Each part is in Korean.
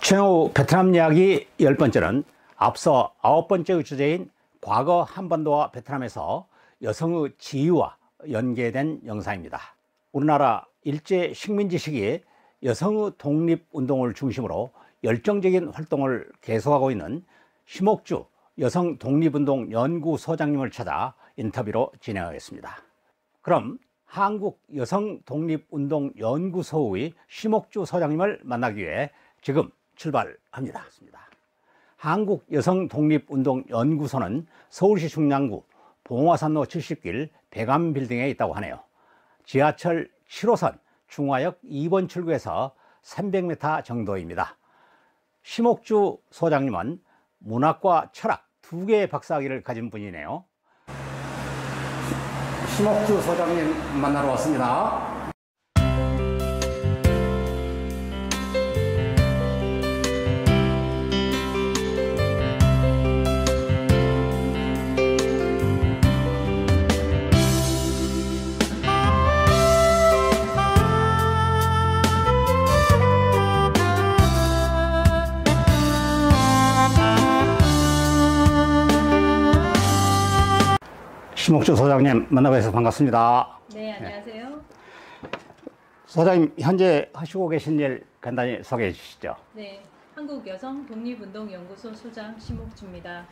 최후 베트남 이야기 10번째는 앞서 9번째 주제인 과거 한반도와 베트남에서 여성의 지위와 연계된 영상입니다. 우리나라 일제 식민지 시기에 여성의 독립운동을 중심으로 열정적인 활동을 계속하고 있는 심옥주 여성 독립운동 연구소장님을 찾아 인터뷰로 진행하겠습니다. 그럼 한국 여성 독립운동 연구소의 심옥주 소장님을 만나기 위해 지금 출발합니다. 한국 여성 독립운동 연구소는 서울시 중랑구 봉화산로 70길 백암 빌딩에 있다고 하네요. 지하철 7호선 중화역 2번 출구에서 300m 정도입니다. 심옥주 소장님은 문학과 철학 두 개의 박사학위를 가진 분이네요. 심옥주 소장님 만나러 왔습니다. 심옥주 소장님 만나뵈서 반갑습니다. 네, 안녕하세요. 소장님 현재 하시고 계신 일 간단히 소개해 주시죠. 네, 한국 여성 독립운동연구소 소장 심옥주입니다.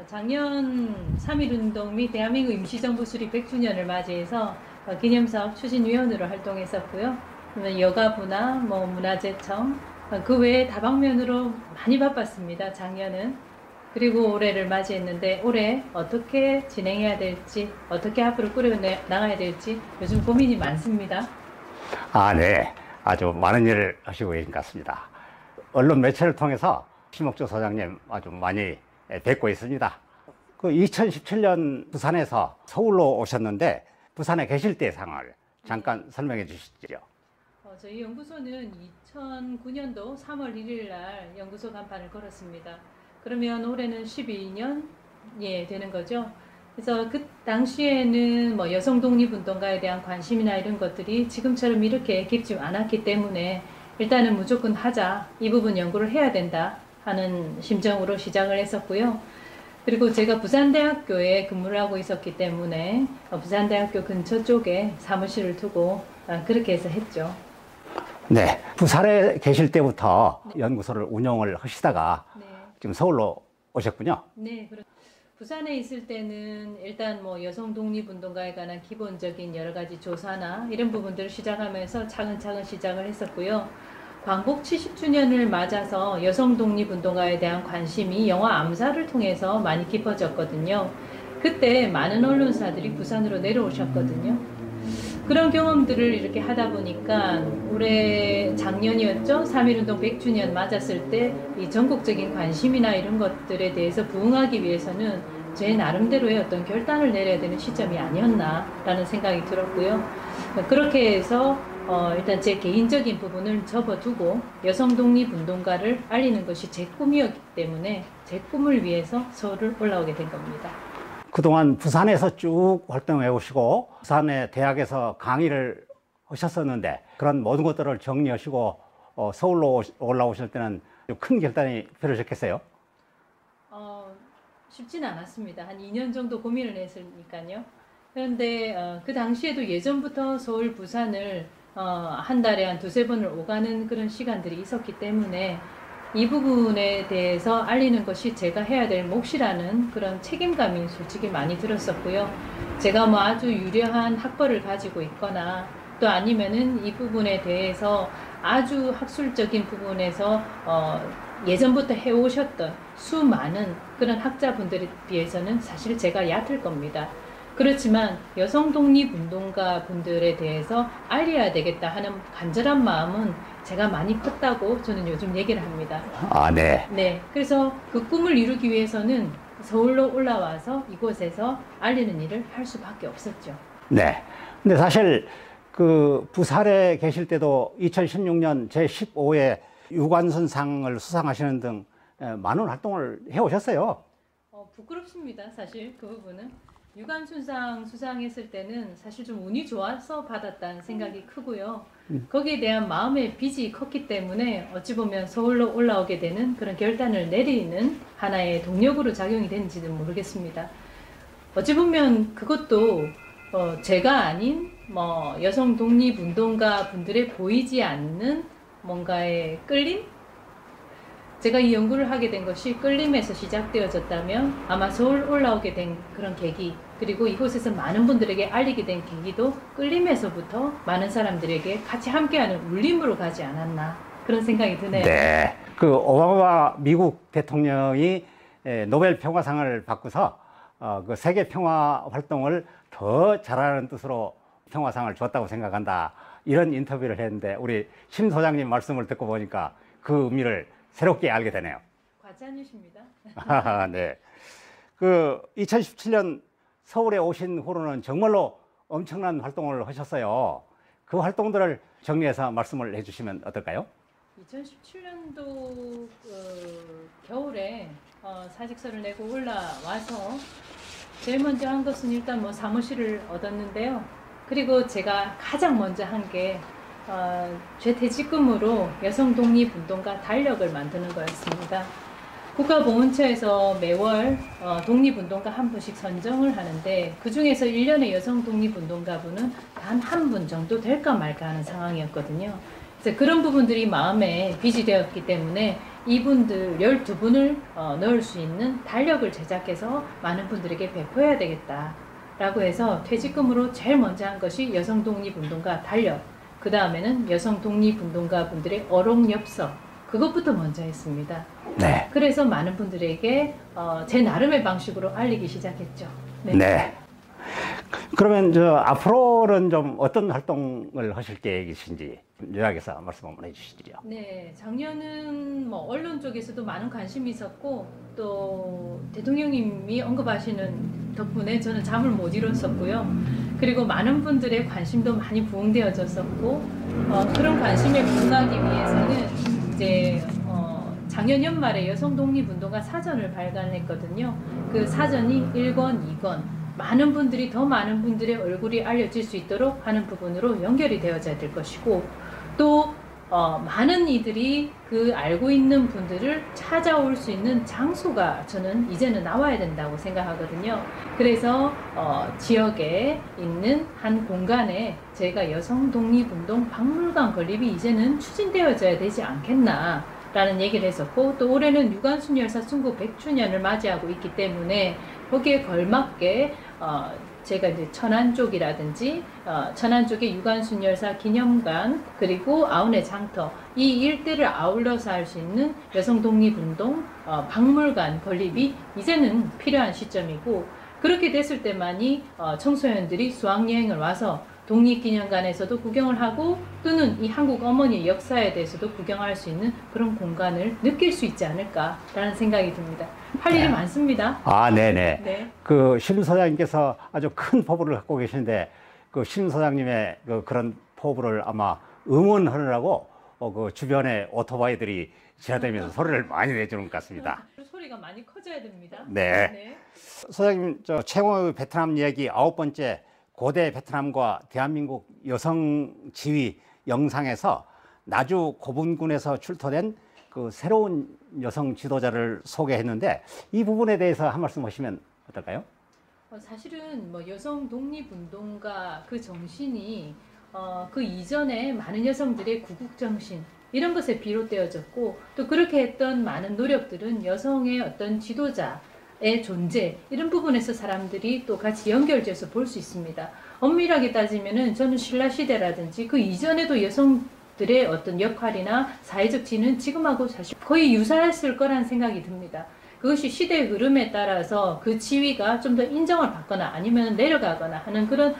작년 3.1운동 및 대한민국 임시정부 수립 100주년을 맞이해서 기념사업 추진위원으로 활동했었고요. 여가부나 문화재청, 그 외에 다방면으로 많이 바빴습니다. 작년은. 그리고 올해를 맞이했는데 올해 어떻게 진행해야 될지, 어떻게 앞으로 꾸려나가야 될지 요즘 고민이 많습니다. 네. 아주 많은 일을 하시고 계신 것 같습니다. 언론 매체를 통해서 심옥주 소장님 아주 많이 뵙고 있습니다. 그 2017년 부산에서 서울로 오셨는데 부산에 계실 때 상황을 잠깐 설명해 주시죠. 저희 연구소는 2009년도 3월 1일 날 연구소 간판을 걸었습니다. 그러면 올해는 12년 되는 거죠. 그래서 그 당시에는 여성 독립운동가에 대한 관심이나 이런 것들이 지금처럼 이렇게 깊지 않았기 때문에 일단은 무조건 하자, 이 부분 연구를 해야 된다 하는 심정으로 시작을 했었고요. 그리고 제가 부산대학교에 근무를 하고 있었기 때문에 부산대학교 근처 쪽에 사무실을 두고 그렇게 해서 했죠. 네, 부산에 계실 때부터 연구소를 운영을 하시다가 지금 서울로 오셨군요. 네, 부산에 있을 때는 일단 여성 독립운동가에 관한 기본적인 여러 가지 조사나 이런 부분들을 시작하면서 차근차근 시작을 했었고요. 광복 70주년을 맞아서 여성 독립운동가에 대한 관심이 영화 암살을 통해서 많이 깊어졌거든요. 그때 많은 언론사들이 부산으로 내려오셨거든요. 그런 경험들을 이렇게 하다 보니까 올해 작년이었죠. 3.1운동 100주년 맞았을 때 이 전국적인 관심이나 이런 것들에 대해서 부응하기 위해서는 제 나름대로의 어떤 결단을 내려야 되는 시점이 아니었나라는 생각이 들었고요. 그렇게 해서 일단 제 개인적인 부분을 접어두고 여성 독립운동가를 알리는 것이 제 꿈이었기 때문에 제 꿈을 위해서 서울을 올라오게 된 겁니다. 그동안 부산에서 쭉 활동해 오시고 부산의 대학에서 강의를 하셨었는데 그런 모든 것들을 정리하시고 서울로 올라오실 때는 큰 결단이 필요하셨겠어요? 쉽지는 않았습니다. 한 2년 정도 고민을 했으니까요. 그런데 그 당시에도 예전부터 서울, 부산을 한 달에 한 두세 번을 오가는 그런 시간들이 있었기 때문에 이 부분에 대해서 알리는 것이 제가 해야 될 몫이라는 그런 책임감이 솔직히 많이 들었었고요. 제가 아주 유려한 학벌을 가지고 있거나 또 아니면은 이 부분에 대해서 아주 학술적인 부분에서 예전부터 해오셨던 수많은 그런 학자분들에 비해서는 사실 제가 얕을 겁니다. 그렇지만 여성 독립운동가 분들에 대해서 알려야 되겠다 하는 간절한 마음은 제가 많이 컸다고 저는 요즘 얘기를 합니다. 네. 네. 그래서 그 꿈을 이루기 위해서는 서울로 올라와서 이곳에서 알리는 일을 할 수밖에 없었죠. 네. 근데 사실 그 부산에 계실 때도 2016년 제15회 유관순상을 수상하시는 등 많은 활동을 해오셨어요. 부끄럽습니다. 사실 그 부분은. 유관순상 수상했을 때는 사실 좀 운이 좋아서 받았다는 생각이 크고요. 거기에 대한 마음의 빚이 컸기 때문에 어찌 보면 서울로 올라오게 되는 그런 결단을 내리는 하나의 동력으로 작용이 되는지는 모르겠습니다. 어찌 보면 그것도 제가 아닌 뭐 여성 독립운동가 분들의 보이지 않는 뭔가의 끌림? 제가 이 연구를 하게 된 것이 끌림에서 시작되어졌다면 아마 서울 올라오게 된 그런 계기, 그리고 이곳에서 많은 분들에게 알리게 된 계기도 끌림에서부터 많은 사람들에게 같이 함께하는 울림으로 가지 않았나, 그런 생각이 드네요. 네. 그 오바마 미국 대통령이 노벨 평화상을 받고서 그 세계 평화 활동을 더 잘하는 뜻으로 평화상을 줬다고 생각한다, 이런 인터뷰를 했는데 우리 심 소장님 말씀을 듣고 보니까 그 의미를 새롭게 알게 되네요. 과찬이십니다. 네. 그 2017년 서울에 오신 후로는 정말로 엄청난 활동을 하셨어요. 그 활동들을 정리해서 말씀을 해주시면 어떨까요? 2017년도 겨울에 사직서를 내고 올라와서 제일 먼저 한 것은 일단 뭐 사무실을 얻었는데요. 그리고 제가 가장 먼저 한 게 재퇴직금으로 여성 독립운동가 달력을 만드는 거였습니다. 국가보훈처에서 매월 독립운동가 한 분씩 선정을 하는데, 그 중에서 1년에 여성 독립운동가분은 단 한 분 정도 될까 말까 하는 상황이었거든요. 그래서 그런 부분들이 마음에 빚이 되었기 때문에 이분들 12분을 넣을 수 있는 달력을 제작해서 많은 분들에게 배포해야 되겠다라고 해서 퇴직금으로 제일 먼저 한 것이 여성 독립운동가 달력, 그 다음에는 여성 독립운동가 분들의 어록엽서, 그것부터 먼저 했습니다. 네. 그래서 많은 분들에게 제 나름의 방식으로 알리기 시작했죠. 네. 네. 그러면 앞으로는 좀 어떤 활동을 하실 계획이신지 요약해서 말씀 한번 해주시죠. 네, 작년은 뭐 언론 쪽에서도 많은 관심이 있었고, 또 대통령님이 언급하시는 덕분에 저는 잠을 못 이뤘었고요. 그리고 많은 분들의 관심도 많이 부응되어졌었고, 그런 관심에 부응하기 위해서는 이제 작년 연말에 여성 독립운동가 사전을 발간했거든요. 그 사전이 1권, 2권, 많은 분들이, 더 많은 분들의 얼굴이 알려질 수 있도록 하는 부분으로 연결이 되어져야 될 것이고, 또 많은 이들이 그 알고 있는 분들을 찾아올 수 있는 장소가 저는 이제는 나와야 된다고 생각하거든요. 그래서 지역에 있는 한 공간에 제가 여성 독립운동 박물관 건립이 이제는 추진되어져야 되지 않겠나 라는 얘기를 했었고, 또 올해는 유관순 열사 순국 100주년을 맞이하고 있기 때문에 거기에 걸맞게 제가 이제 천안 쪽이라든지 천안 쪽의 유관순 열사 기념관, 그리고 아운의 장터, 이 일대를 아울러서 할 수 있는 여성 독립운동 박물관 건립이 이제는 필요한 시점이고, 그렇게 됐을 때만이 청소년들이 수학여행을 와서 독립기념관에서도 구경을 하고, 또는 이 한국 어머니의 역사에 대해서도 구경할 수 있는 그런 공간을 느낄 수 있지 않을까라는 생각이 듭니다. 할 일이 많습니다. 아, 네네. 네. 그 심 소장님께서 아주 큰 포부를 갖고 계시는데, 그 심 소장님의 그런 포부를 아마 응원하느라고 그 주변에 오토바이들이 지나다니면서 소리를 많이 내주는 것 같습니다. 소리가 많이 커져야 됩니다. 네. 네. 소장님, 최고의 베트남 이야기 9번째 고대 베트남과 대한민국 여성 지위 영상에서 나주 고분군에서 출토된 그 새로운 여성 지도자를 소개했는데, 이 부분에 대해서 한 말씀 하시면 어떨까요? 사실은 뭐 여성 독립운동가 그 정신이 그 이전에 많은 여성들의 구국정신 이런 것에 비롯되어졌고, 또 그렇게 했던 많은 노력들은 여성의 어떤 지도자의 존재, 이런 부분에서 사람들이 또 같이 연결지어서 볼 수 있습니다. 엄밀하게 따지면은 저는 신라시대라든지 그 이전에도 여성들의 어떤 역할이나 사회적 지위는 지금하고 사실 거의 유사했을 거란 생각이 듭니다. 그것이 시대의 흐름에 따라서 그 지위가 좀 더 인정을 받거나 아니면 내려가거나 하는 그런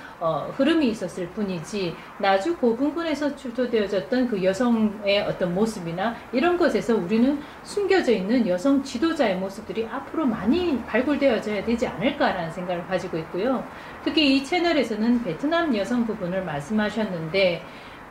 흐름이 있었을 뿐이지, 나주 고분군에서 출토되어졌던 그 여성의 어떤 모습이나 이런 것에서 우리는 숨겨져 있는 여성 지도자의 모습들이 앞으로 많이 발굴되어져야 되지 않을까라는 생각을 가지고 있고요. 특히 이 채널에서는 베트남 여성 부분을 말씀하셨는데,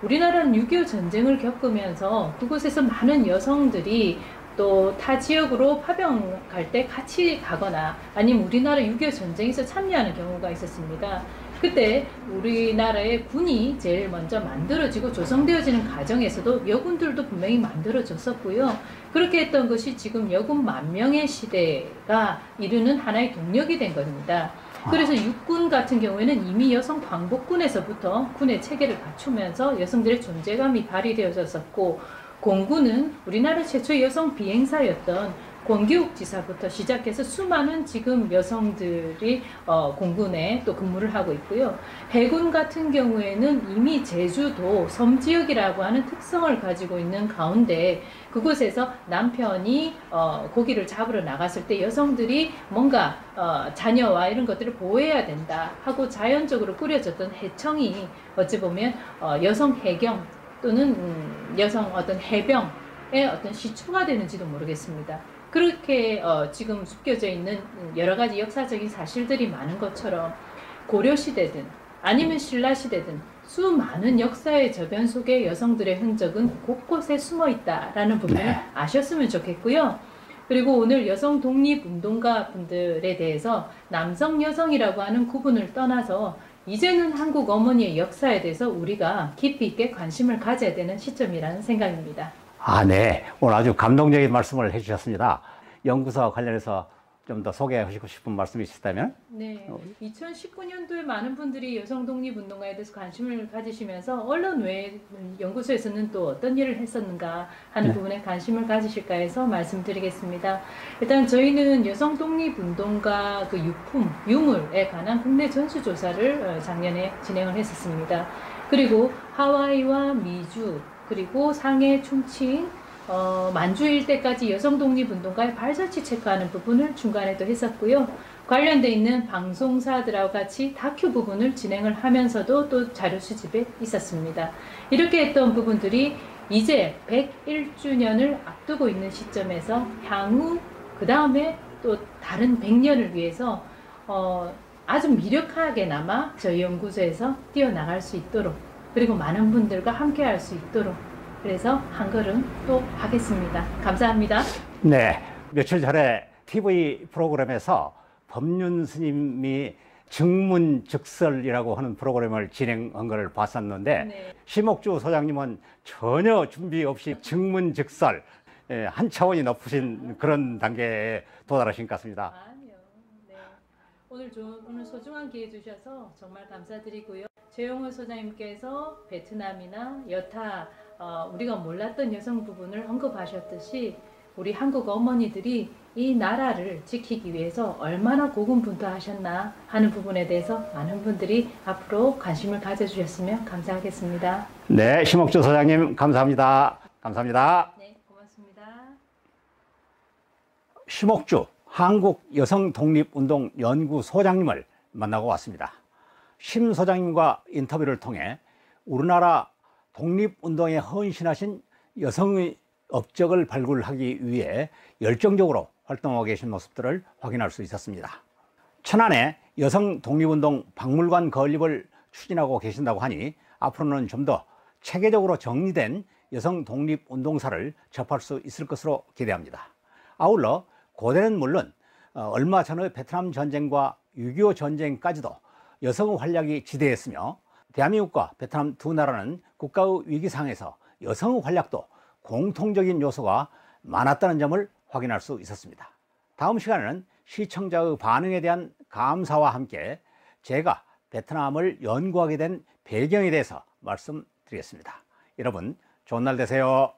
우리나라는 6.25 전쟁을 겪으면서 그곳에서 많은 여성들이 또 타 지역으로 파병 갈 때 같이 가거나 아니면 우리나라 6.25 전쟁에서 참여하는 경우가 있었습니다. 그때 우리나라의 군이 제일 먼저 만들어지고 조성되어지는 과정에서도 여군들도 분명히 만들어졌었고요. 그렇게 했던 것이 지금 여군 10,000명의 시대가 이루는 하나의 동력이 된 겁니다. 그래서 육군 같은 경우에는 이미 여성 광복군에서부터 군의 체계를 갖추면서 여성들의 존재감이 발휘되어졌었고, 공군은 우리나라 최초의 여성 비행사였던 권기욱 지사부터 시작해서 수많은 지금 여성들이 공군에 또 근무를 하고 있고요. 해군 같은 경우에는 이미 제주도 섬지역이라고 하는 특성을 가지고 있는 가운데, 그곳에서 남편이 고기를 잡으러 나갔을 때 여성들이 뭔가 자녀와 이런 것들을 보호해야 된다 하고 자연적으로 꾸려졌던 해청이 어찌 보면 여성 해경 또는 여성 어떤 해병의 어떤 시초가 되는지도 모르겠습니다. 그렇게 지금 숨겨져 있는 여러 가지 역사적인 사실들이 많은 것처럼 고려시대든 아니면 신라시대든 수많은 역사의 저변 속에 여성들의 흔적은 곳곳에 숨어 있다라는 부분을 아셨으면 좋겠고요. 그리고 오늘 여성 독립운동가 분들에 대해서 남성 여성이라고 하는 구분을 떠나서 이제는 한국 어머니의 역사에 대해서 우리가 깊이 있게 관심을 가져야 되는 시점이라는 생각입니다. 네. 오늘 아주 감동적인 말씀을 해주셨습니다. 연구소와 관련해서 좀 더 소개하시고 싶은 말씀이 있으시다면? 네. 2019년도에 많은 분들이 여성 독립운동가에 대해서 관심을 가지시면서 언론 외에 연구소에서는 또 어떤 일을 했었는가 하는 부분에 관심을 가지실까 해서 말씀드리겠습니다. 일단 저희는 여성 독립운동가 그 유물에 관한 국내 전수조사를 작년에 진행을 했었습니다. 그리고 하와이와 미주, 그리고 상해, 충칭, 만주 일대까지 여성 독립운동가의 발자취 체크하는 부분을 중간에도 했었고요. 관련돼 있는 방송사들하고 같이 다큐 부분을 진행을 하면서도 또 자료 수집에 있었습니다. 이렇게 했던 부분들이 이제 101주년을 앞두고 있는 시점에서 향후 그 다음에 또 다른 100년을 위해서 아주 미력하게나마 저희 연구소에서 뛰어나갈 수 있도록, 그리고 많은 분들과 함께 할 수 있도록, 그래서 한 걸음 또 하겠습니다. 감사합니다. 네. 며칠 전에 TV 프로그램에서 법륜 스님이 증문즉설이라고 하는 프로그램을 진행한 것을 봤었는데, 네. 심옥주 소장님은 전혀 준비 없이 증문즉설, 한 차원이 높으신 그런 단계에 도달하신 것 같습니다. 아니요. 네. 오늘 소중한 기회 주셔서 정말 감사드리고요. 최용호 소장님께서 베트남이나 여타 우리가 몰랐던 여성 부분을 언급하셨듯이 우리 한국 어머니들이 이 나라를 지키기 위해서 얼마나 고군분투하셨나 하는 부분에 대해서 많은 분들이 앞으로 관심을 가져주셨으면 감사하겠습니다. 네, 심옥주 소장님 감사합니다. 감사합니다. 네, 고맙습니다. 심옥주 한국여성독립운동연구소장님을 만나고 왔습니다. 심 소장님과 인터뷰를 통해 우리나라 독립운동에 헌신하신 여성의 업적을 발굴하기 위해 열정적으로 활동하고 계신 모습들을 확인할 수 있었습니다. 천안에 여성 독립운동 박물관 건립을 추진하고 계신다고 하니 앞으로는 좀 더 체계적으로 정리된 여성 독립운동사를 접할 수 있을 것으로 기대합니다. 아울러 고대는 물론 얼마 전의 베트남 전쟁과 6.25 전쟁까지도 여성의 활약이 지대했으며, 대한민국과 베트남 두 나라는 국가의 위기 상황에서 여성의 활약도 공통적인 요소가 많았다는 점을 확인할 수 있었습니다. 다음 시간에는 시청자의 반응에 대한 감사와 함께 제가 베트남을 연구하게 된 배경에 대해서 말씀드리겠습니다. 여러분, 좋은 날 되세요.